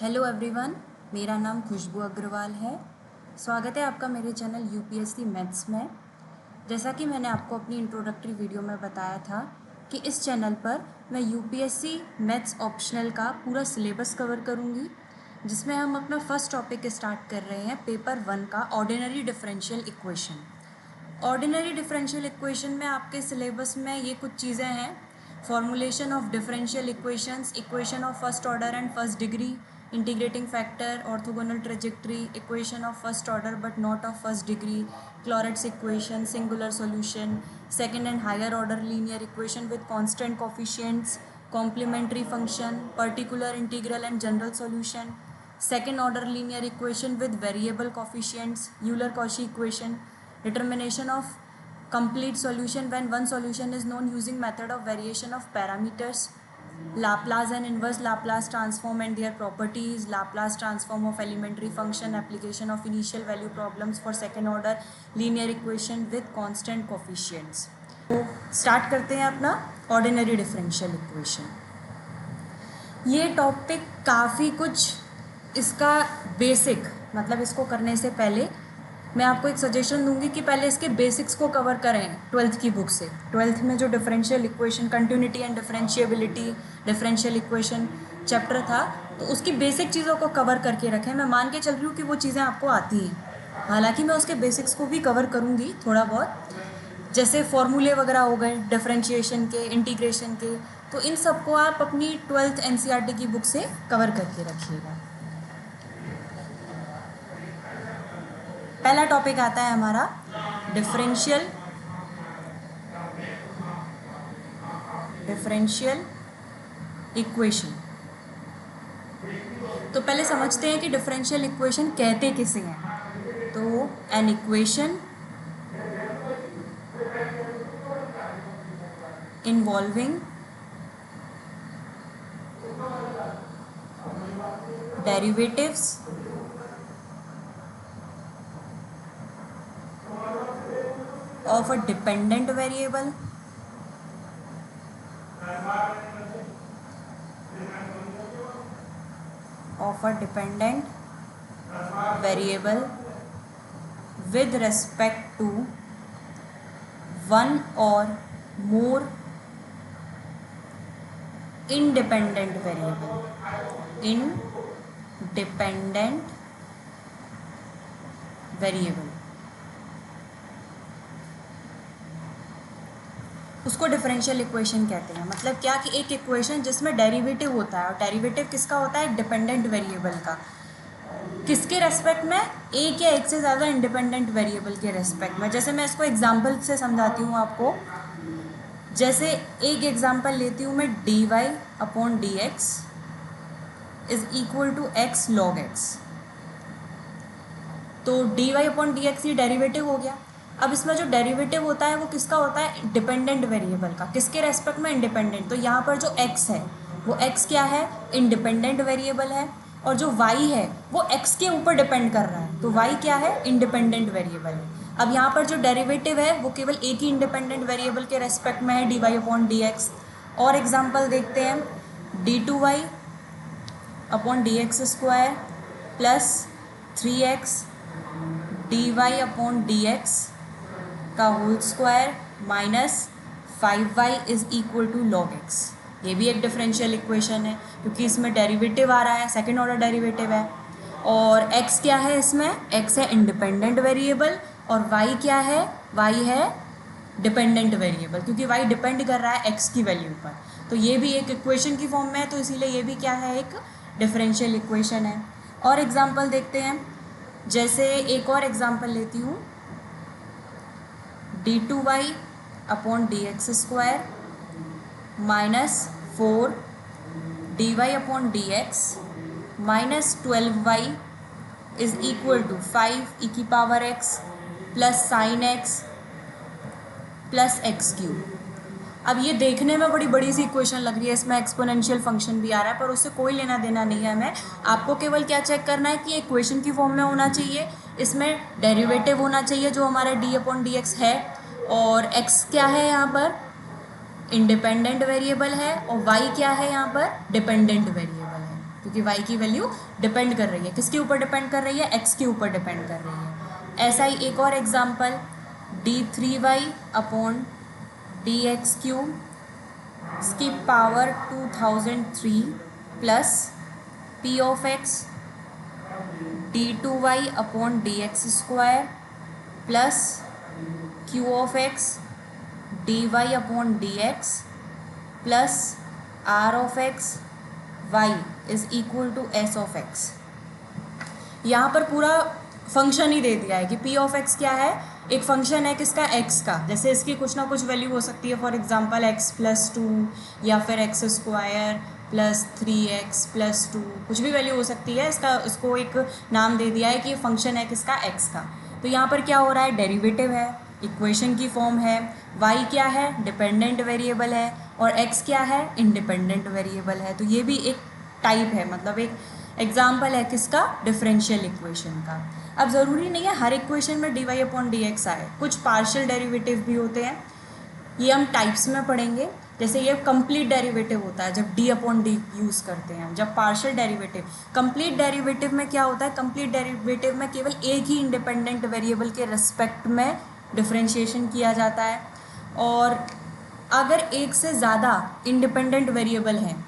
Hello everyone, मेरा नाम खुशबू अग्रवाल है। स्वागत है आपका मेरे चैनल यूपीएससी मैथ्स में। जैसा कि मैंने आपको अपनी इंट्रोडक्टरी वीडियो में बताया था कि इस चैनल पर मैं यूपीएससी मैथ्स ऑप्शनल का पूरा सिलेबस कवर करूंगी, जिसमें हम अपना फर्स्ट टॉपिक स्टार्ट कर रहे हैं पेपर 1 का ordinary differential equation. Ordinary differential equation में आपके सिलेबस में ये कुछ चीज़ें हैं: formulation of differential equations, equation of first order and first degree, integrating factor, orthogonal trajectory, equation of first order but not of first degree, Clairaut's equation, singular solution, second and higher order linear equation with constant coefficients, complementary function, particular integral and general solution, second order linear equation with variable coefficients, Euler-Cauchy equation, determination of complete solution when one solution is known using method of variation of parameters, Laplace and inverse Laplace transform and their properties, Laplace transform of elementary function, application of initial value problems for second order linear equation with constant coefficients। तो start करते हैं अपना ordinary differential equation. ये topic काफ़ी कुछ इसका basic मतलब इसको करने से पहले मैं आपको एक सजेशन दूंगी कि पहले इसके बेसिक्स को कवर करें 12th की बुक से। 12th में जो differential equation, continuity and differentiability, differential equation chapter था, तो उसकी बेसिक चीज़ों को कवर करके रखें। मैं मान के चल रही हूँ कि वो चीज़ें आपको आती हैं, हालांकि मैं उसके बेसिक्स को भी कवर करूँगी थोड़ा बहुत, जैसे फॉर्मूले वगैरह हो गए डिफरेंशिएशन के, इंटीग्रेशन के, तो इन सबको आप अपनी 12th NCERT की बुक से कवर करके रखिएगा। पहला टॉपिक आता है हमारा डिफरेंशियल इक्वेशन। तो पहले समझते हैं कि डिफरेंशियल इक्वेशन कहते किसे हैं। तो an equation involving derivatives of a dependent variable with respect to one or more independent variable उसको डिफरेंशियल इक्वेशन कहते हैं। मतलब क्या कि एक इक्वेशन जिसमें डेरिवेटिव होता है, और डेरिवेटिव किसका होता है? डिपेंडेंट वेरिएबल का। किसके रेस्पेक्ट में? एक या एक से ज़्यादा इंडिपेंडेंट वेरिएबल के रेस्पेक्ट में। जैसे मैं इसको एग्जांपल से समझाती हूँ आपको। जैसे एक एग्जांपल लेती हूँ मैं, dy/dx is equal to x log x। तो dy/dx ये डेरिवेटिव हो गया। अब इसमें जो डेरिवेटिव होता है वो किसका होता है? डिपेंडेंट वेरिएबल का। किसके रेस्पेक्ट में? इंडिपेंडेंट। तो यहाँ पर जो x है वो x क्या है? इंडिपेंडेंट वेरिएबल है। और जो y है वो x के ऊपर डिपेंड कर रहा है, तो y क्या है? इंडिपेंडेंट वेरिएबल है। अब यहाँ पर जो डेरिवेटिव है वो केवल एक ही इंडिपेंडेंट वेरिएबल के रेस्पेक्ट में है, dy/dx। और एग्जाम्पल देखते हैं, d2y/dx² प्लस 3x dy/dx का whole square minus 5y is equal to log x। ये भी एक डिफरेंशियल इक्वेशन है क्योंकि इसमें डेरिवेटिव आ रहा है, सेकंड ऑर्डर डेरिवेटिव है। और x क्या है? इसमें x है इंडिपेंडेंट वेरिएबल, और y क्या है? y है डिपेंडेंट वेरिएबल, क्योंकि y डिपेंड कर रहा है x की वैल्यू पर। तो ये भी एक इक्वेशन की फॉर्म में है, तो इसीलिए ये भी क्या है? एक डिफरेंशियल इक्वेशन है। और एग्जाम्पल देखते हैं, जैसे एक और एग्जाम्पल लेती हूँ, d2y/dx² minus 4 dy/dx minus 12y is equal to 5e⁻x plus sine x plus x³। अब ये देखने में बड़ी सी इक्वेशन लग रही है, इसमें एक्सपोनेंशियल फंक्शन भी आ रहा है, पर उससे कोई लेना देना नहीं है हमें। आपको केवल क्या चेक करना है कि इक्वेशन की फॉर्म में होना चाहिए, इसमें डेरिवेटिव होना चाहिए जो हमारा d/dx है, और x क्या है यहाँ पर? इंडिपेंडेंट वेरिएबल है, और y क्या है यहाँ पर? डिपेंडेंट वेरिएबल है। क्योंकि y की वैल्यू डिपेंड कर रही है, किसके ऊपर डिपेंड कर रही है, x के ऊपर डिपेंड कर रही है। ऐसा ही एक और एग्जांपल, d3y अपॉन dx³ इसकी power 2003 plus p of x d2y upon dx² plus q of x dy upon dx plus r of x y is equal to s of x। यहाँ पर पूरा फंक्शन ही दे दिया है कि p of x क्या है, एक फंक्शन है किसका, x का। जैसे इसकी कुछ ना कुछ वैल्यू हो सकती है, फॉर एग्जांपल x+2 या फिर x² प्लस 3x प्लस 2, कुछ भी वैल्यू हो सकती है इसका। इसको एक नाम दे दिया है कि ये फंक्शन है किसका, x का। तो यहाँ पर क्या हो रहा है, डेरिवेटिव है, इक्वेशन की फॉर्म है, y क्या है, डिपेंडेंट वेरिएबल है, और x क्या है, इंडिपेंडेंट वेरिएबल है। तो ये भी एक टाइप है, मतलब एक एग्जाम्पल है किसका, डिफरेंशियल इक्वेशन का। अब ज़रूरी नहीं है हर इक्वेशन में dy अपॉन dx आए, कुछ पार्शियल डेरिवेटिव भी होते हैं, ये हम टाइप्स में पढ़ेंगे। जैसे ये कंप्लीट डेरिवेटिव होता है जब d अपॉन डी यूज़ करते हैं, जब पार्शियल डेरिवेटिव। कंप्लीट डेरिवेटिव में क्या होता है, कंप्लीट डेरिवेटिव में केवल एक ही इंडिपेंडेंट वेरिएबल के रिस्पेक्ट में डिफरेंशिएशन किया जाता है, और अगर एक से ज़्यादा इंडिपेंडेंट वेरिएबल हैं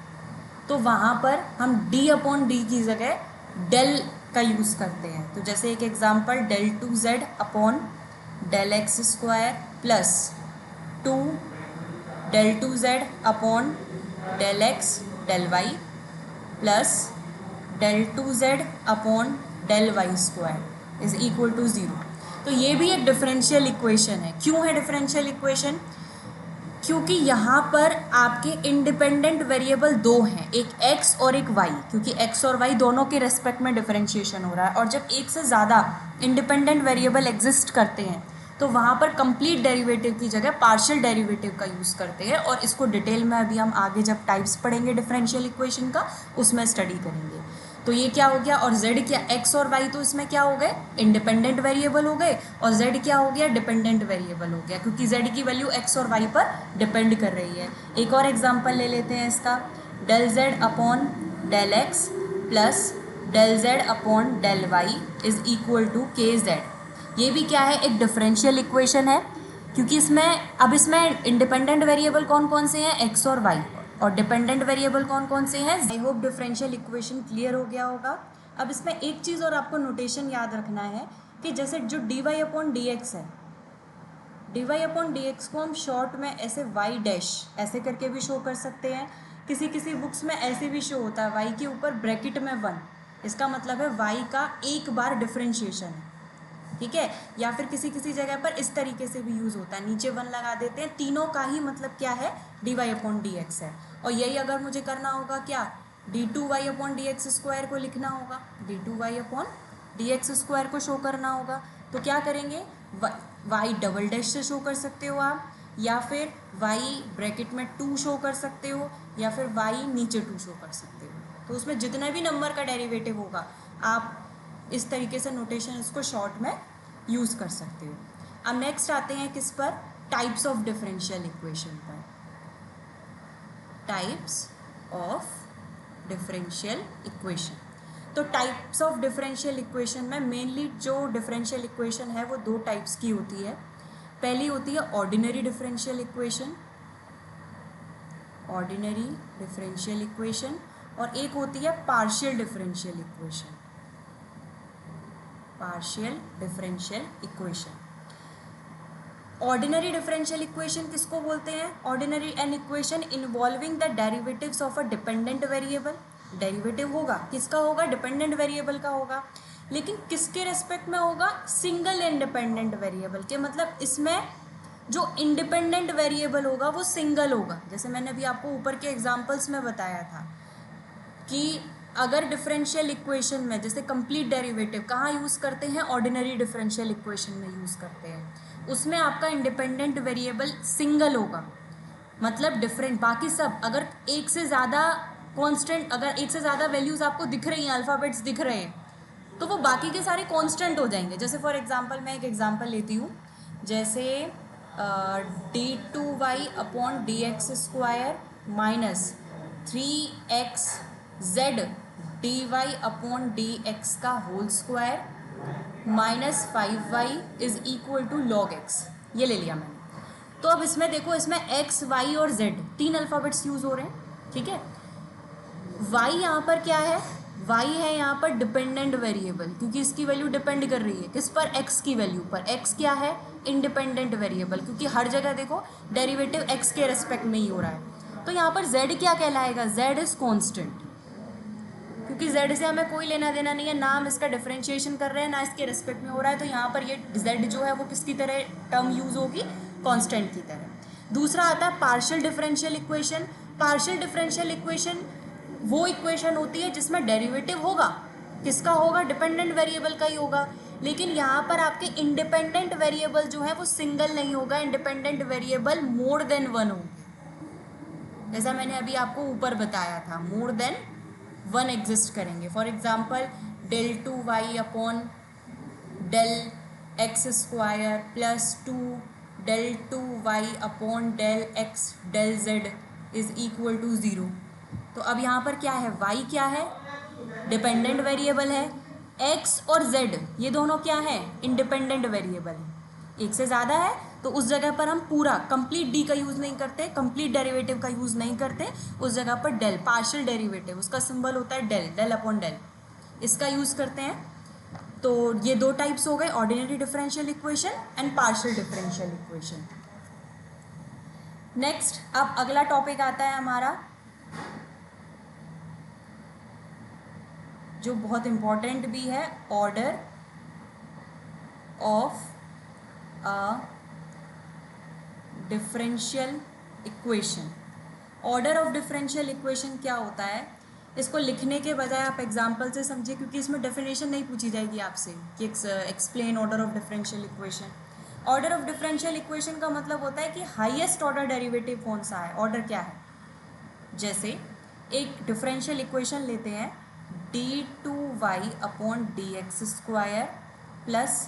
तो वहाँ पर हम d अपॉन डी की जगह डेल का यूज़ करते हैं। तो जैसे एक example, del2z upon del(x²) plus 2 del2z upon del(x) del(y) plus del2z upon del(y²) is equal to 0। तो ये भी एक डिफरेंशियल इक्वेशन है। क्यों है डिफरेंशियल इक्वेशन, क्योंकि यहाँ पर आपके इंडिपेंडेंट वेरिएबल दो हैं, एक x और एक y, क्योंकि x और y दोनों के रेस्पेक्ट में डिफरेंशिएशन हो रहा है। और जब एक से ज़्यादा इंडिपेंडेंट वेरिएबल एग्जिस्ट करते हैं तो वहाँ पर कंप्लीट डेरिवेटिव की जगह पार्शियल डेरिवेटिव का यूज़ करते हैं, और इसको डिटेल में अभी हम आगे जब टाइप्स पढ़ेंगे डिफरेंशियल इक्वेशन का उसमें स्टडी करेंगे। तो ये क्या हो गया, और z क्या, x और y तो इसमें क्या हो गए, इंडिपेंडेंट वेरिएबल हो गए, और z क्या हो गया, डिपेंडेंट वेरिएबल हो गया, क्योंकि z की वैल्यू x और y पर डिपेंड कर रही है। एक और एग्जांपल ले लेते हैं इसका, del z upon del x plus del z upon del y is equal to kz। ये भी क्या है, एक डिफरेंशियल इक्वेशन है, क्योंकि इसमें इंडिपेंडेंट वेरिएबल कौन कौन से हैं, x और y, और डिपेंडेंट वेरिएबल कौन कौन से हैं। I hope differential equation clear हो गया होगा। अब इसमें एक चीज़ और आपको नोटेशन याद रखना है कि जैसे जो dy अपॉन dx है, dy अपॉन dx को हम शॉर्ट में ऐसे y डैश ऐसे करके भी शो कर सकते हैं। किसी किसी बुक्स में ऐसे भी शो होता है, y के ऊपर ब्रैकेट में 1, इसका मतलब है y का एक बार डिफरेंशिएशन है, ठीक है। या फिर किसी किसी जगह पर इस तरीके से भी यूज़ होता है, नीचे 1 लगा देते हैं। तीनों का ही मतलब क्या है, dy अपॉन dx है। और यही अगर मुझे करना होगा क्या, d2y अपॉन dx² को लिखना होगा, d2y अपॉन dx² को शो करना होगा, तो क्या करेंगे, y डबल डैश से शो कर सकते हो आप, या फिर y ब्रैकेट में 2 शो कर सकते हो, या फिर y नीचे 2 शो कर सकते हो। तो उसमें जितना भी नंबर का डेरिवेटिव होगा आप इस तरीके से नोटेशन इसको शॉर्ट में यूज़ कर सकते हो। अब नेक्स्ट आते हैं किस पर, टाइप्स ऑफ डिफरेंशियल इक्वेशन पर। टाइप्स ऑफ डिफरेंशियल इक्वेशन, तो टाइप्स ऑफ डिफरेंशियल इक्वेशन में मेनली जो डिफरेंशियल इक्वेशन है वो दो टाइप्स की होती है। पहली होती है ordinary differential equation, ordinary differential equation, और एक होती है partial differential equation, partial differential equation. Ordinary differential equation किसको बोलते हैं, ordinary an equation involving the derivatives of a dependent variable. Derivative होगा किसका, होगा डिपेंडेंट वेरिएबल का होगा, लेकिन किसके रेस्पेक्ट में होगा, सिंगल इंडिपेंडेंट वेरिएबल के। मतलब इसमें जो इंडिपेंडेंट वेरिएबल होगा वो सिंगल होगा। जैसे मैंने अभी आपको ऊपर के एग्जांपल्स में बताया था कि अगर डिफरेंशियल इक्वेशन में जैसे कंप्लीट डेरिवेटिव कहाँ यूज़ करते हैं, ऑर्डिनरी डिफरेंशियल इक्वेशन में यूज़ करते हैं, उसमें आपका इंडिपेंडेंट वेरिएबल सिंगल होगा। मतलब डिफरेंट, बाकी सब अगर एक से ज़्यादा कांस्टेंट, अगर एक से ज़्यादा वैल्यूज़ आपको दिख रही हैं, अल्फ़ाबेट्स दिख रहे हैं, तो वो बाकी के सारे कांस्टेंट हो जाएंगे। जैसे फॉर एग्जांपल मैं एक एग्जांपल लेती हूँ, जैसे d2y upon dx² minus 3xz d y upon d x का whole square minus 5y is equal to log x, ये ले लिया मैंने। तो अब इसमें देखो, इसमें x, y और z तीन अल्फ़ाबेट्स यूज़ हो रहे हैं, ठीक है। y यहाँ पर क्या है, y है यहाँ पर डिपेंडेंट वेरिएबल, क्योंकि इसकी वैल्यू डिपेंड कर रही है किस पर, x की वैल्यू पर। x क्या है, इंडिपेंडेंट वेरिएबल, क्योंकि हर जगह देखो डेरिवेटिव x के रेस्पेक्ट में ही हो रहा है। तो यहाँ पर z क्या कहलाएगा, z इज़ कॉन्स्टेंट, क्योंकि z से हमें कोई लेना देना नहीं है, ना हम इसका डिफरेंशिएशन कर रहे हैं, ना इसके रेस्पेक्ट में हो रहा है। तो यहाँ पर ये z जो है वो किसकी तरह टर्म यूज़ होगी, कांस्टेंट की तरह। दूसरा आता है partial differential equation. Partial differential equation वो इक्वेशन होती है जिसमें डेरिवेटिव होगा, किसका होगा, डिपेंडेंट वेरिएबल का ही होगा। लेकिन यहाँ पर आपके इंडिपेंडेंट वेरिएबल जो है वो सिंगल नहीं होगा, independent variable more than one होंगे, जैसा मैंने अभी आपको ऊपर बताया था, मोर देन वन एग्जिस्ट करेंगे। For example del two y upon del x square plus two del two y upon del x del z is equal to zero. तो अब यहाँ पर क्या है, y क्या है, डिपेंडेंट वेरिएबल है, x और z ये दोनों क्या है, इंडिपेंडेंट वेरिएबल है। एक से ज़्यादा है तो उस जगह पर हम पूरा कंप्लीट डी का यूज़ नहीं करते, कंप्लीट डेरिवेटिव का यूज़ नहीं करते, उस जगह पर डेल, पार्शियल डेरिवेटिव, उसका सिंबल होता है डेल, डेल अपॉन डेल, इसका यूज़ करते हैं। तो ये दो टाइप्स हो गए, ordinary differential equation and partial differential equation. Next अब अगला टॉपिक आता है हमारा, जो बहुत इम्पॉर्टेंट भी है, order of a differential equation. Order of differential equation क्या होता है, इसको लिखने के बजाय आप एग्जांपल से समझिए, क्योंकि इसमें डेफिनेशन नहीं पूछी जाएगी आपसे कि explain order of differential equation. Order of differential equation का मतलब होता है कि हाईएस्ट ऑर्डर डेरिवेटिव कौन सा है, ऑर्डर क्या है। जैसे एक डिफरेंशियल इक्वेशन लेते हैं, d two y upon d x square plus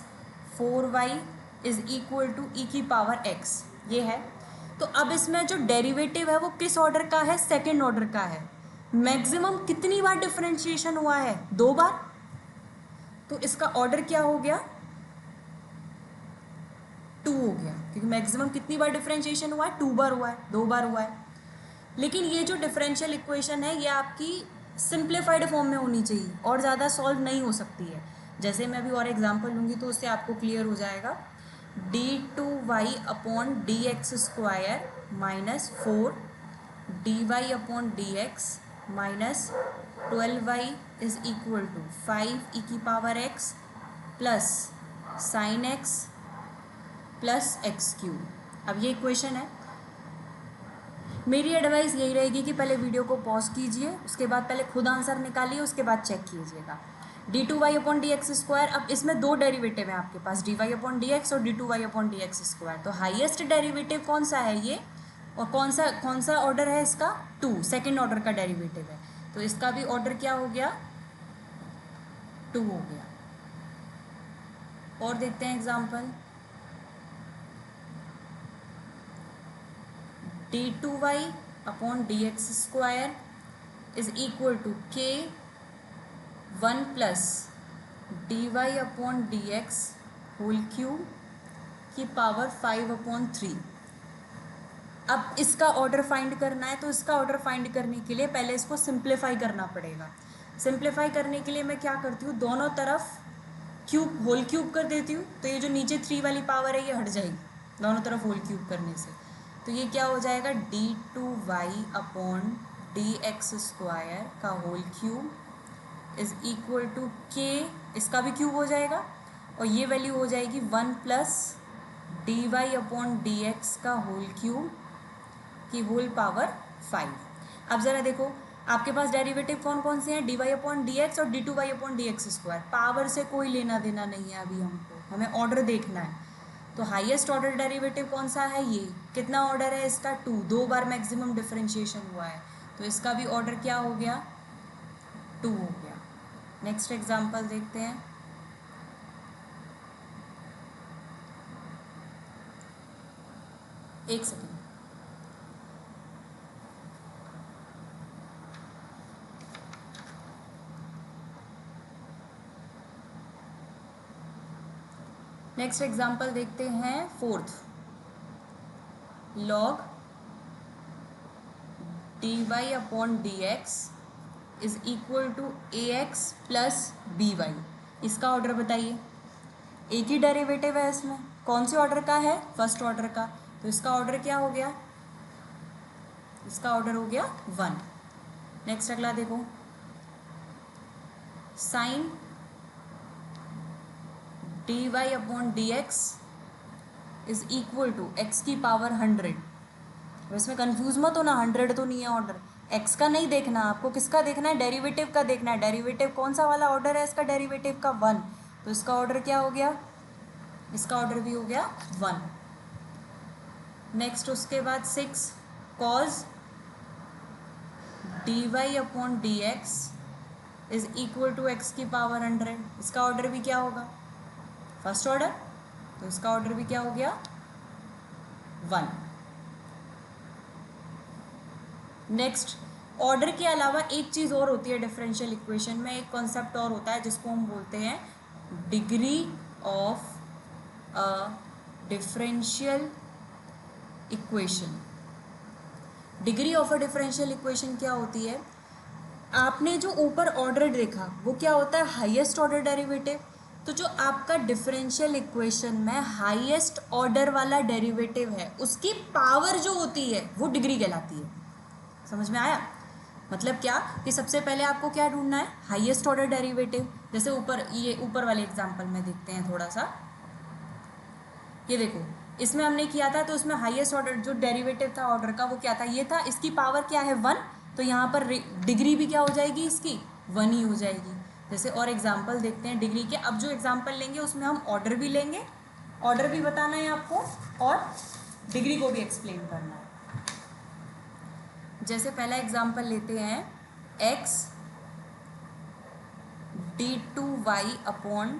4y is equal to e की पावर x, ये है। तो अब इसमें जो डेरिवेटिव है वो किस ऑर्डर का है, सेकेंड ऑर्डर का है। मैक्सिमम कितनी बार डिफरेंशिएशन हुआ है, 2 बार। तो इसका ऑर्डर क्या हो गया, 2 हो गया, क्योंकि मैक्सिमम कितनी बार डिफरेंशिएशन हुआ है, 2 बार हुआ है, 2 बार हुआ है। लेकिन ये जो डिफरेंशियल इक्वेशन है ये आपकी सिंप्लीफाइड फॉर्म में होनी चाहिए, और ज़्यादा सॉल्व नहीं हो सकती है। जैसे मैं अभी और एग्जांपल लूँगी तो उससे आपको क्लियर हो जाएगा। D two y upon d x square minus 4 d y upon d x minus 12y is equal to 5 e की power x plus sine x plus x cube. अब ये इक्वेशन है। मेरी एडवाइस यही रहेगी कि पहले वीडियो को पॉज कीजिए, उसके बाद पहले खुद आंसर निकालिए, उसके बाद चेक कीजिएगा। D two y upon d x square, अब इसमें दो डेरिवेटिव है आपके पास, d y upon d x और d two y upon d x square. तो हाईएस्ट डेरिवेटिव कौन सा है ये, और कौन सा ऑर्डर है इसका, 2, सेकेंड ऑर्डर का डेरिवेटिव है। तो इसका भी ऑर्डर क्या हो गया, 2 हो गया। और देखते हैं example, d two y upon d x square is equal to k 1 plus d y upon d x whole cube की पावर 5 अपॉन 3। अब इसका ऑर्डर फाइंड करना है, तो इसका ऑर्डर फाइंड करने के लिए पहले इसको सिंप्लीफाई करना पड़ेगा। सिंप्लीफाई करने के लिए मैं क्या करती हूँ, दोनों तरफ क्यूब, होल क्यूब कर देती हूँ, तो ये जो नीचे 3 वाली पावर है ये हट जाएगी दोनों तरफ होल क्यूब करने से। तो ये क्या हो जाएगा, d two y upon d x square का whole cube is equal to k, इसका भी क्यूब हो जाएगा, और ये वैल्यू हो जाएगी 1 plus d y upon d x का होल क्यूब की होल पावर 5। अब ज़रा देखो आपके पास डेरिवेटिव कौन कौन से हैं, d y upon d x और d two y upon d x square. Power से कोई लेना देना नहीं है अभी हमको, हमें ऑर्डर देखना है। तो हाईएस्ट ऑर्डर डेरिवेटिव कौन सा है, ये कितना ऑर्डर है इसका, 2, 2 बार मैक्सिमम डिफरेंशिएशन हुआ है, तो इसका भी ऑर्डर क्या हो गया, 2 हो गया। नेक्स्ट एग्जाम्पल देखते हैं, एक सेकेंड। नेक्स्ट एग्जाम्पल देखते हैं fourth, log dy upon d x is equal to a x plus b y. इसका ऑर्डर बताइए। एक ही डेरिवेटिव है इसमें, कौन से ऑर्डर का है? फर्स्ट ऑर्डर का। तो इसका ऑर्डर क्या हो गया? इसका ऑर्डर हो गया 1। नेक्स्ट अगला देखो, sine d y upon d x is equal to x की पावर 100। अब इसमें कंफ्यूज मत होना, 100 तो नहीं है ऑर्डर, एक्स का नहीं देखना आपको, किसका देखना है? डेरिवेटिव का देखना है। डेरिवेटिव कौन सा वाला ऑर्डर है इसका? डेरिवेटिव का 1। तो इसका ऑर्डर क्या हो गया? इसका ऑर्डर भी हो गया 1। नेक्स्ट उसके बाद 6 cos d y upon d x is equal to x की पावर 100। इसका ऑर्डर भी क्या होगा? First order. तो इसका ऑर्डर भी क्या हो गया? 1। नेक्स्ट, ऑर्डर के अलावा एक चीज़ और होती है डिफरेंशियल इक्वेशन में, एक कॉन्सेप्ट और होता है जिसको हम बोलते हैं degree of a differential equation. Degree of a differential equation क्या होती है? आपने जो ऊपर ऑर्डर देखा वो क्या होता है? Highest order derivative. तो जो आपका डिफरेंशियल इक्वेशन में हाईएस्ट ऑर्डर वाला डेरिवेटिव है उसकी पावर जो होती है वो डिग्री कहलाती है। समझ में आया? मतलब क्या कि सबसे पहले आपको क्या ढूंढना है? Highest order derivative. जैसे ऊपर, ये ऊपर वाले एग्जांपल में देखते हैं थोड़ा सा। ये देखो, इसमें हमने किया था तो उसमें हाईएस्ट ऑर्डर जो डेरिवेटिव था ऑर्डर का वो क्या था? ये था। इसकी पावर क्या है? 1। तो यहाँ पर डिग्री भी क्या हो जाएगी? इसकी 1 ही हो जाएगी। जैसे और एग्जाम्पल देखते हैं डिग्री के। अब जो एग्जाम्पल लेंगे उसमें हम ऑर्डर भी लेंगे, ऑर्डर भी बताना है आपको और डिग्री को भी एक्सप्लेन करना है। जैसे पहला एग्जाम्पल लेते हैं, x d2y upon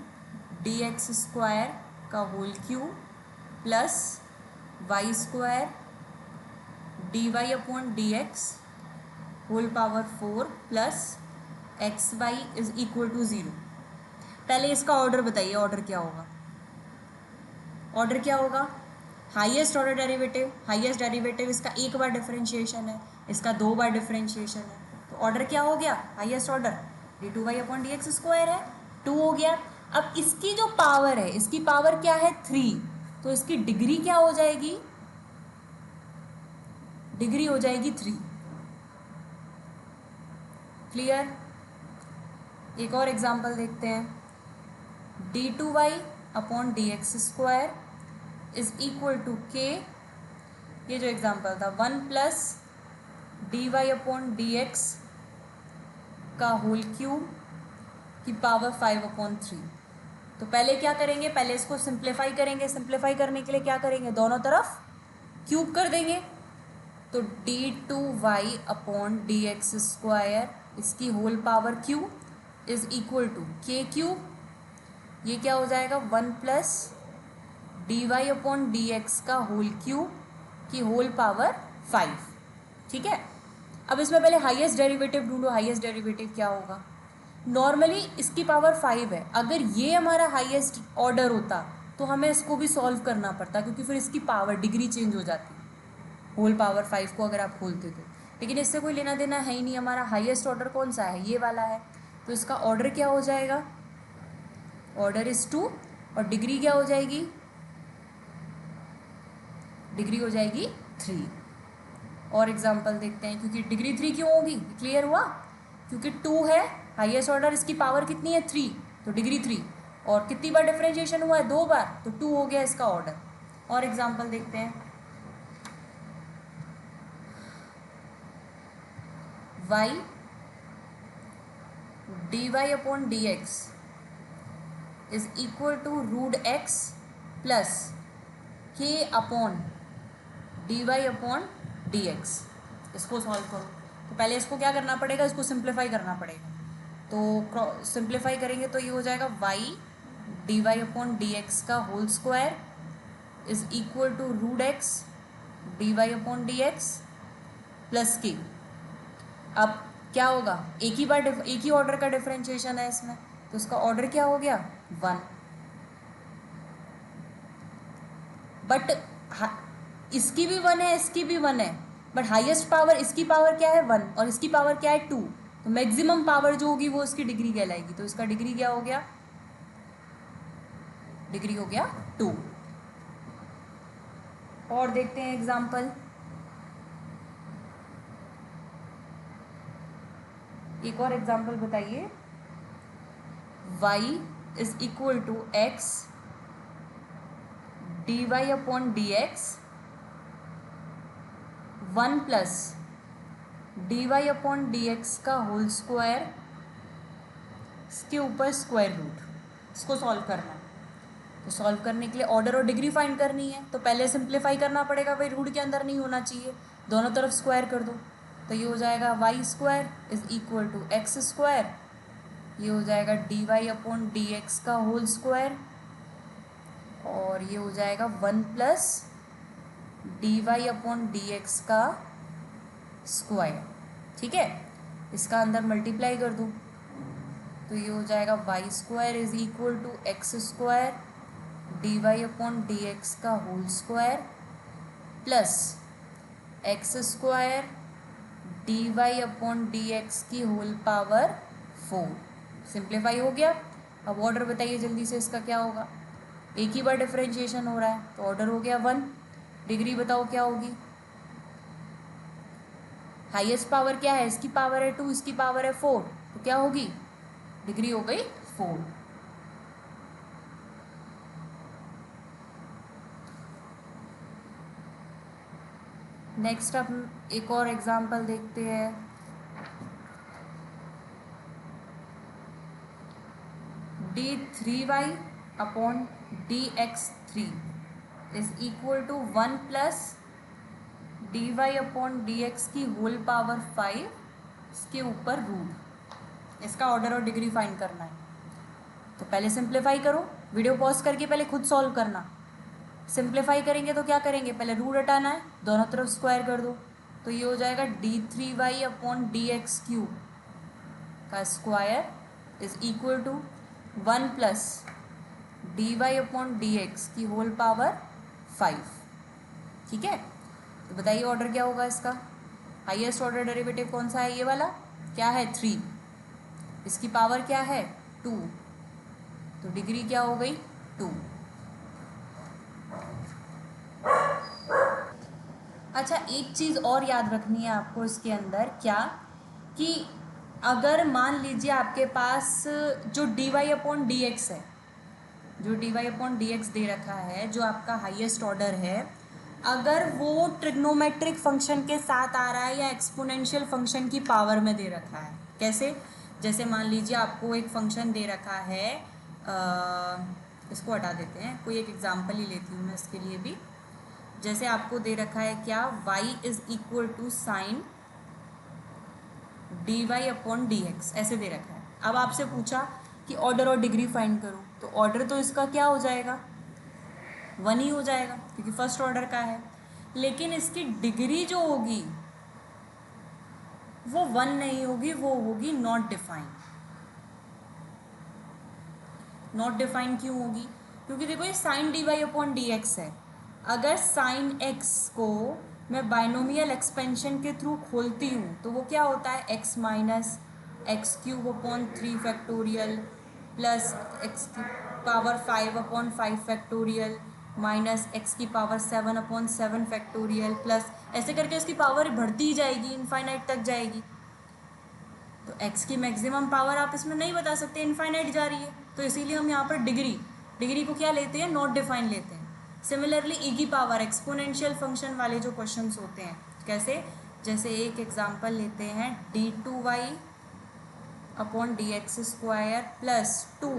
d x square का whole cube plus y square d y upon d x whole power 4 plus x y is equal to 0। पहले इसका ऑर्डर बताइए, ऑर्डर क्या होगा? ऑर्डर क्या होगा? Highest order derivative. Highest derivative इसका एक बार डिफरेंशिएशन है, इसका 2 बार डिफरेंशिएशन है। तो ऑर्डर क्या हो गया? Highest order d2y upon d x square है, 2 हो गया। अब इसकी जो पावर है, इसकी पावर क्या है? 3। तो इसकी डिग्री क्या हो जाएगी? डिग्री हो जाएगी 3। क्लियर? एक और एग्जांपल देखते हैं, d2y upon d x square is equal to k, ये जो एग्जांपल था 1 plus d y upon d x का होल क्यूब की पावर 5 अपॉन 3। तो पहले क्या करेंगे? पहले इसको सिंप्लीफाई करेंगे। सिंप्लीफाई करने के लिए क्या करेंगे? दोनों तरफ क्यूब कर देंगे। तो d2y upon d x square इसकी whole power cube is equal to k cube, ये क्या हो जाएगा? 1 plus d y upon d x का होल क्यूब की होल पावर 5। ठीक है? अब इसमें पहले हाईएस्ट डेरिवेटिव ढूंढो। हाईएस्ट डेरिवेटिव क्या होगा? नॉर्मली इसकी पावर 5 है, अगर ये हमारा हाईएस्ट ऑर्डर होता तो हमें इसको भी सॉल्व करना पड़ता, क्योंकि फिर इसकी पावर डिग्री चेंज हो जाती होल पावर 5 को अगर आप खोलते तो। लेकिन इससे कोई लेना देना है ही नहीं, हमारा हाईएस्ट ऑर्डर कौन सा है? ये वाला है। तो इसका ऑर्डर क्या हो जाएगा? ऑर्डर इज 2 और डिग्री क्या हो जाएगी? डिग्री हो जाएगी 3। और एग्जाम्पल देखते हैं, क्योंकि डिग्री 3 क्यों होगी? क्लियर हुआ? क्योंकि 2 है हाईएस्ट ऑर्डर, इसकी पावर कितनी है? 3, तो डिग्री 3। और कितनी बार डिफरेंशिएशन हुआ है? 2 बार, तो 2 हो गया इसका ऑर्डर। और एग्जाम्पल देखते हैं, y dy upon d x is equal to root x plus k upon d y upon d x. इसको सॉल्व करो। तो पहले इसको क्या करना पड़ेगा? इसको सिंप्लीफाई करना पड़ेगा। तो सिंप्लीफाई करेंगे तो ये हो जाएगा y d y upon d x का whole square is equal to root x d y upon d x plus के। अब क्या होगा? एक ही ऑर्डर का डिफरेंशिएशन है इसमें, तो इसका ऑर्डर क्या हो गया? 1। बट इसकी भी 1 है, इसकी भी 1 है, बट हाईएस्ट पावर, इसकी पावर क्या है 1 और इसकी पावर क्या है 2, तो मैक्सिमम पावर जो होगी वो इसकी डिग्री कहलाएगी। तो इसका डिग्री क्या हो गया, डिग्री हो गया 2। और देखते हैं एग्जाम्पल। एक और एग्जाम्पल बताइए। y is equal to x d y upon d x 1 plus d y upon d x का होल स्क्वायर, इसके ऊपर स्क्वायर रूट। इसको सॉल्व करना है, तो सॉल्व करने के लिए ऑर्डर और डिग्री फाइंड करनी है, तो पहले सिंप्लीफाई करना पड़ेगा, भाई रूट के अंदर नहीं होना चाहिए, दोनों तरफ स्क्वायर कर दो। तो ये हो जाएगा y square is equal to x square, ये हो जाएगा d y upon d x का होल स्क्वायर, और ये हो जाएगा 1 plus d y upon d x का स्क्वायर। ठीक है, इसका अंदर मल्टीप्लाई कर दूँ तो ये हो जाएगा y square is equal to x square d y upon d x का whole square plus x square d y upon d x की होल पावर 4। सिंप्लीफाई हो गया। अब ऑर्डर बताइए जल्दी से, इसका क्या होगा, एक ही बार डिफरेंशिएशन हो रहा है, तो ऑर्डर हो गया 1। डिग्री बताओ क्या होगी, हाईएस्ट पावर क्या है, इसकी पावर है 2, इसकी पावर है 4, तो क्या होगी, डिग्री हो गई 4। नेक्स्ट अब एक और एग्जांपल देखते हैं। d3y upon dx3 is equal to 1 plus d y upon d x की होल पावर 5, इसके ऊपर रूट। इसका ऑर्डर और डिग्री फाइंड करना है, तो पहले सिंप्लीफाई करो, वीडियो पॉज करके पहले खुद सॉल्व करना। सिंप्लीफाई करेंगे तो क्या करेंगे, पहले रूट हटाना है, दोनों तरफ स्क्वायर कर दो, तो ये हो जाएगा d3y upon d x cube का square is equal to 1 plus d y upon d x की होल पावर 5। ठीक है, तो बताइए ऑर्डर क्या होगा इसका, हाईएस्ट ऑर्डर डेरिवेटिव कौन सा है, ये वाला क्या है 3, इसकी पावर क्या है 2, तो डिग्री क्या हो गई 2। अच्छा, एक चीज़ और याद रखनी है आपको इसके अंदर, क्या कि अगर मान लीजिए आपके पास जो d y upon d x है, जो d y upon d x दे रखा है, जो आपका हाईएस्ट ऑर्डर है, अगर वो ट्रिग्नोमेट्रिक फंक्शन के साथ आ रहा है या एक्सपोनेंशियल फंक्शन की पावर में दे रखा है। कैसे, जैसे मान लीजिए आपको एक फंक्शन दे रखा है, इसको हटा देते हैं, कोई एक एग्जांपल ही लेती हूँ मैं इसके लिए भी। जैसे आपको दे रखा है क्या, y is equal to sine d y upon d x, ऐसे दे रखा है। अब आपसे पूछा कि ऑर्डर और डिग्री फाइंड करो, तो ऑर्डर तो इसका क्या हो जाएगा 1 ही हो जाएगा, क्योंकि फर्स्ट ऑर्डर का है, लेकिन इसकी डिग्री जो होगी वो 1 नहीं होगी, वो होगी नॉट डिफाइंड। नॉट डिफाइंड क्यों होगी, क्योंकि देखो ये sine d y upon d x है, अगर साइन एक्स को मैं बाइनोमियल एक्सपेंशन के थ्रू खोलती हूँ तो वो क्या होता है, x minus x cube upon 3 factorial plus x की power 5 upon 5 factorial minus x की पावर 7 अपॉन 7 फैक्टोरियल प्लस, ऐसे करके इसकी पावर बढ़ती ही जाएगी, इनफाइनाइट तक जाएगी। तो एक्स की मैक्सिमम पावर आप इसमें नहीं बता सकते, इनफाइनाइट जा रही है, तो इसीलिए हम यहाँ पर डिग्री को क्या लेते हैं, नॉट डिफाइन लेते हैं। सिमिलरली ई की पावर एक्सपोनेंशियल फंक्शन वाले जो क्वेश्चंस होते हैं, कैसे, जैसे एक एग्जांपल लेते हैं, d2y upon d x square plus 2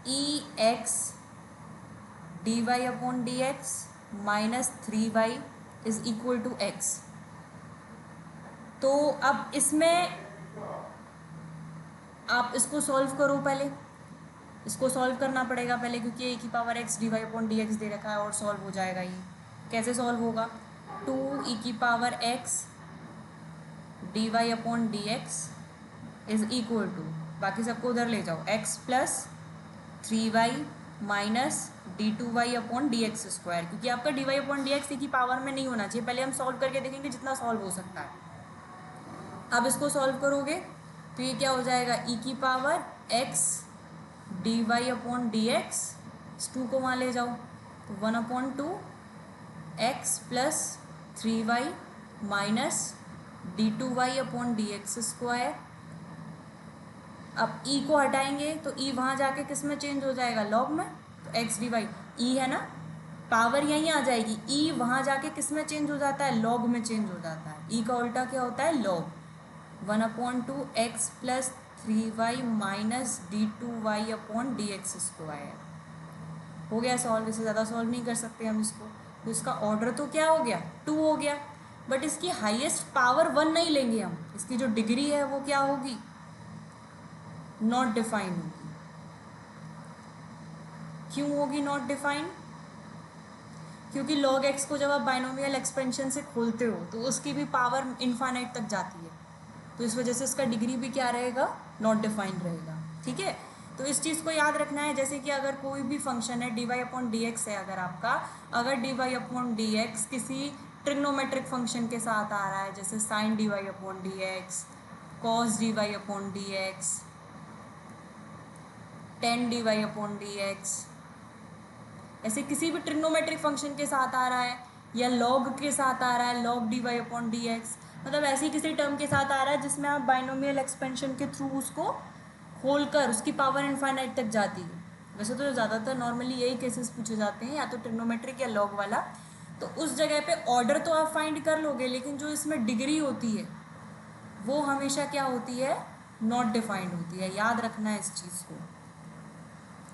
e x d y upon d x minus 3y is equal to x. तो अब इसमें आप इसको सॉल्व करो, पहले इसको सॉल्व करना पड़ेगा पहले, क्योंकि ए की power x d y upon d x दे रखा है और सॉल्व हो जाएगा ये। कैसे सॉल्व होगा, 2 ई की power x d y upon d x is equal to, बाकी सबको उधर ले जाओ, x plus 3y minus d2y upon dx², क्योंकि आपका dy अपॉन dx की पावर में नहीं होना चाहिए। पहले हम सॉल्व करके देखेंगे जितना सॉल्व हो सकता है। अब इसको सॉल्व करोगे तो ये क्या हो जाएगा, e की power x dy upon dx, 2 को वहाँ ले जाओ तो 1/2 x plus 3y minus d2y upon dx²। अब e को हटाएंगे तो e वहाँ जाके किस में चेंज हो जाएगा, log में, तो x dy, e है ना, पावर यहीं आ जाएगी, e वहाँ जाके किस में चेंज हो जाता है, log में चेंज हो जाता है। e का उल्टा क्या होता है, log। 1/2 x plus 3y minus d2y upon dx²। हो गया सॉल्व, इससे ज़्यादा सॉल्व नहीं कर सकते हम इसको। तो इसका ऑर्डर तो क्या हो गया, 2 हो गया, बट इसकी हाईएस्ट पावर 1 नहीं लेंगे हम, इसकी जो डिग्री है वो क्या होगी, नॉट डिफाइन होगी। क्यों होगी नॉट डिफाइन, क्योंकि log x को जब आप बाइनोमियल एक्सपेंशन से खोलते हो तो उसकी भी पावर इनफाइनाइट तक जाती है, तो इस वजह से इसका डिग्री भी क्या रहेगा, नॉट डिफाइंड रहेगा। ठीक है, तो इस चीज़ को याद रखना है। जैसे कि अगर कोई भी फंक्शन है dy अपॉन dx है, अगर आपका, अगर dy अपॉन dx किसी ट्रिग्नोमेट्रिक फंक्शन के साथ आ रहा है, जैसे sine dy upon dx, cos dy upon dx, tan dy upon dx, ऐसे किसी भी ट्रिग्नोमेट्रिक फंक्शन के साथ आ रहा है, या log के साथ आ रहा है, log dy अपॉन dx, मतलब ऐसी किसी टर्म के साथ आ रहा है जिसमें आप बाइनोमियल एक्सपेंशन के थ्रू उसको खोलकर उसकी पावर इनफाइनाइट तक जाती है। वैसे तो ज़्यादातर नॉर्मली यही केसेस पूछे जाते हैं, या तो ट्रिग्नोमेट्रिक या log वाला, तो उस जगह पे ऑर्डर तो आप फाइंड कर लोगे, लेकिन जो इसमें डिग्री होती है वो हमेशा क्या होती है, नॉट डिफाइंड होती है। याद रखना है इस चीज़ को,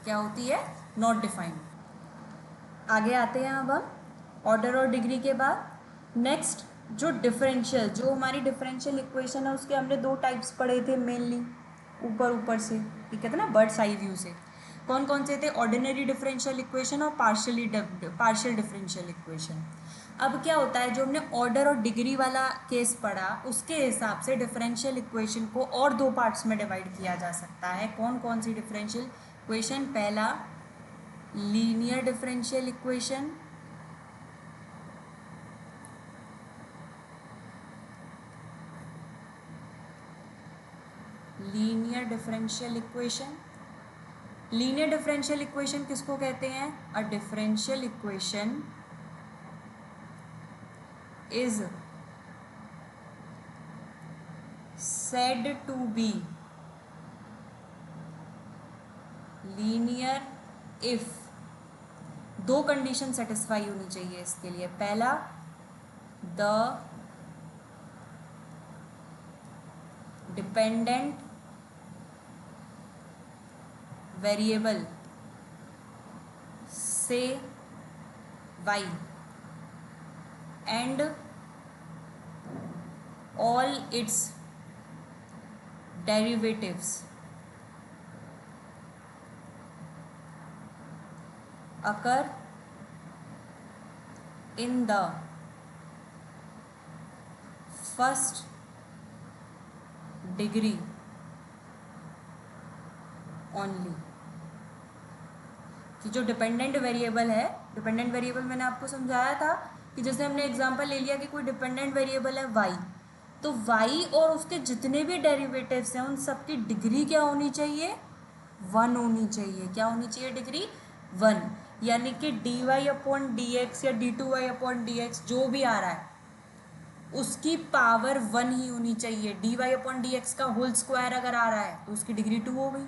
क्या होती है, नॉट डिफाइंड। आगे आते हैं अब हम ऑर्डर और डिग्री के बाद। नेक्स्ट जो डिफरेंशियल, जो हमारी डिफरेंशियल इक्वेशन है उसके हमने 2 टाइप्स पढ़े थे मेनली, ऊपर से, ठीक है ना, बर्ड्स आई व्यू से। कौन कौन से थे, ऑर्डिनरी डिफरेंशियल इक्वेशन और पार्शियल डिफरेंशियल इक्वेशन। अब क्या होता है, जो हमने ऑर्डर और डिग्री वाला केस पढ़ा उसके हिसाब से डिफरेंशियल इक्वेशन को और 2 पार्ट्स में डिवाइड किया जा सकता है। कौन कौन सी डिफरेंशियल इक्वेशन, पहला linear differential equation, linear differential equation. Linear differential equation किसको कहते हैं, a differential equation is said to be linear if 2 condition satisfy होनी चाहिए इसके लिए। पहला, द डिपेंडेंट वेरिएबल से y and all it's derivatives occur in the first degree only। कि जो डिपेंडेंट वेरिएबल है, डिपेंडेंट वेरिएबल मैंने आपको समझाया था कि जैसे हमने एग्जांपल ले लिया कि कोई डिपेंडेंट वेरिएबल है y, तो y और उसके जितने भी डेरिवेटिव्स हैं उन सब की डिग्री क्या होनी चाहिए, 1 होनी चाहिए। क्या होनी चाहिए, डिग्री 1, यानी कि dy अपॉन dx या d2y अपॉन dx जो भी आ रहा है उसकी पावर 1 ही होनी चाहिए। dy अपॉन dx का होल स्क्वायर अगर आ रहा है तो उसकी डिग्री 2 हो गई,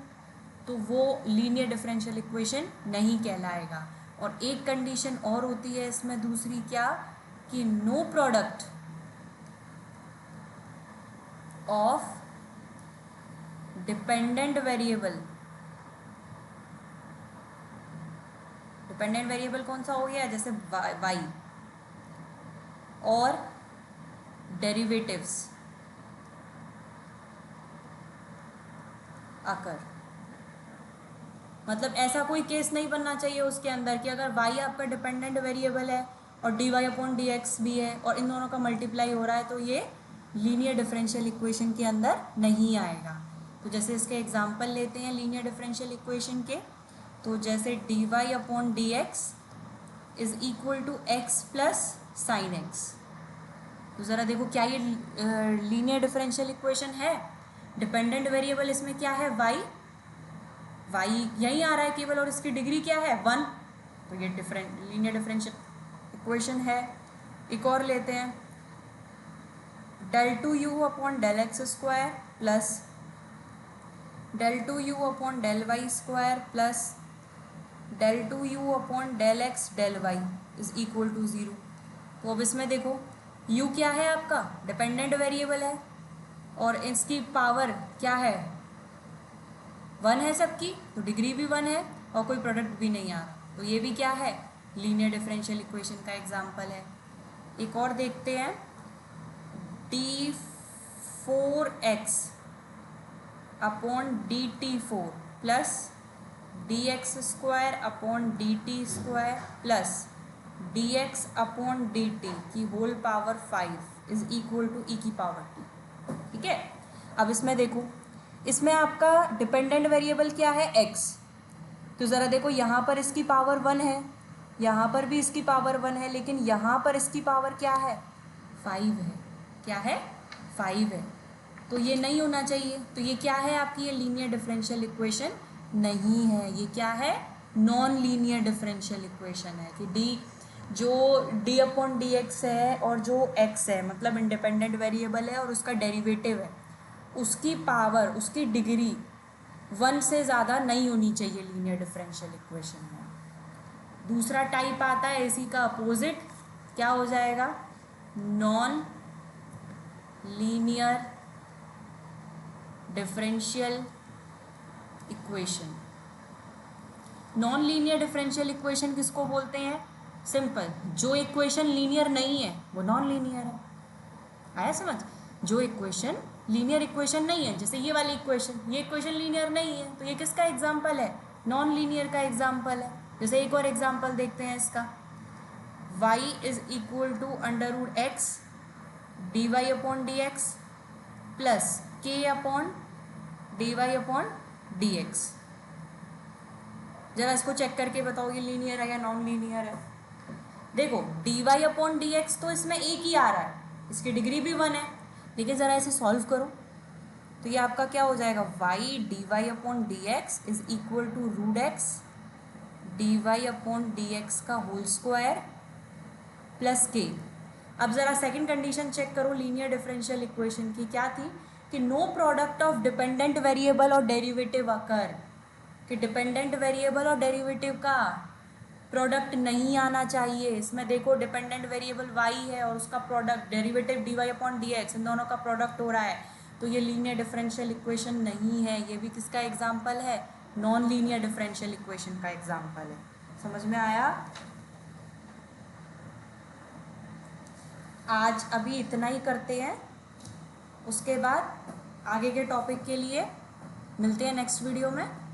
तो वो लीनियर डिफरेंशियल इक्वेशन नहीं कहलाएगा। और एक कंडीशन और होती है इसमें, दूसरी क्या, कि no product of dependent variable. Dependent variable कौन सा हो गया, जैसे y, और डेरिवेटिव्स आकर, मतलब ऐसा कोई केस नहीं बनना चाहिए उसके अंदर कि अगर y आपका डिपेंडेंट वेरिएबल है और dy अपॉन dx भी है और इन दोनों का मल्टीप्लाई हो रहा है तो ये लीनियर डिफरेंशियल इक्वेशन के अंदर नहीं आएगा। तो जैसे इसके एग्जांपल लेते हैं लीनियर डिफरेंशियल इक्वेशन के, तो जैसे d y upon d x is equal to x plus sine x. तो ज़रा देखो क्या ये लीनियर डिफरेंशियल इक्वेशन है। डिपेंडेंट वेरिएबल इसमें क्या है, वाई, वाई यहीं आ रहा है केवल, और इसकी डिग्री क्या है 1। तो ये लीनियर डिफरेंशियल इक्वेशन है। एक और लेते हैं, del two u upon del x square plus del two u upon del y square plus del two u upon del x del y is equal to 0। तो अब इसमें देखो u क्या है आपका, डिपेंडेंट वेरिएबल है, और इसकी पावर क्या है 1 है सबकी, तो डिग्री भी 1 है और कोई प्रोडक्ट भी नहीं आ रहा। तो ये भी क्या है, लीनियर डिफरेंशियल इक्वेशन का एग्जांपल है। एक और देखते हैं, d4x upon dt4 plus dx square upon dt square plus dx upon dt की whole power 5 is equal to e की पावर t। ठीक है, अब इसमें देखो, इसमें आपका डिपेंडेंट वेरिएबल क्या है x। तो ज़रा देखो यहाँ पर इसकी पावर 1 है, यहाँ पर भी इसकी पावर 1 है, लेकिन यहाँ पर इसकी पावर क्या है 5 है। क्या है 5 है, तो ये नहीं होना चाहिए। तो ये क्या है आपकी, ये लीनियर डिफरेंशियल इक्वेशन नहीं है। ये क्या है, नॉन लीनियर डिफरेंशियल इक्वेशन है कि जो d अपॉन डी एक्स है और जो x है, मतलब इंडिपेंडेंट वेरिएबल है और उसका डेरिवेटिव है, उसकी पावर, उसकी डिग्री 1 से ज़्यादा नहीं होनी चाहिए लीनियर डिफरेंशियल इक्वेशन में। दूसरा टाइप आता है इसी का अपोजिट, क्या हो जाएगा, non linear differential equation. Non linear differential equation किसको बोलते हैं, सिंपल, जो इक्वेशन लीनियर नहीं है वो नॉन लीनियर है। आया समझ, जो इक्वेशन लीनियर इक्वेशन नहीं है, जैसे ये वाली इक्वेशन, ये इक्वेशन लीनियर नहीं है, तो ये किसका एग्जाम्पल है, नॉन लीनियर का एग्जाम्पल है। जैसे एक और एग्जाम्पल देखते हैं इसका, y is equal to under root x d y upon d x plus k upon d y upon d x. जरा इसको चेक करके बताओ ये लीनियर है या नॉन लीनियर है। देखो d y upon d x तो इसमें एक ही आ रहा है, इसकी डिग्री भी 1 है, लेकिन ज़रा इसे सॉल्व करो तो ये आपका क्या हो जाएगा, y d y upon d x is equal to root x d y upon d x का होल स्क्वायर प्लस के। अब ज़रा सेकंड कंडीशन चेक करो लीनियर डिफरेंशियल इक्वेशन की, क्या थी कि no product of dependent variable और डेरिवेटिव अकर, कि डिपेंडेंट वेरिएबल और डेरिवेटिव का प्रोडक्ट नहीं आना चाहिए। इसमें देखो डिपेंडेंट वेरिएबल y है और उसका product derivative d y upon d x, इन दोनों का प्रोडक्ट हो रहा है, तो ये लीनियर डिफरेंशियल इक्वेशन नहीं है। ये भी किसका एग्जाम्पल है, नॉन लीनियर डिफरेंशियल इक्वेशन का एग्जाम्पल है। समझ में आया। आज अभी इतना ही करते हैं, उसके बाद आगे के टॉपिक के लिए मिलते हैं नेक्स्ट वीडियो में।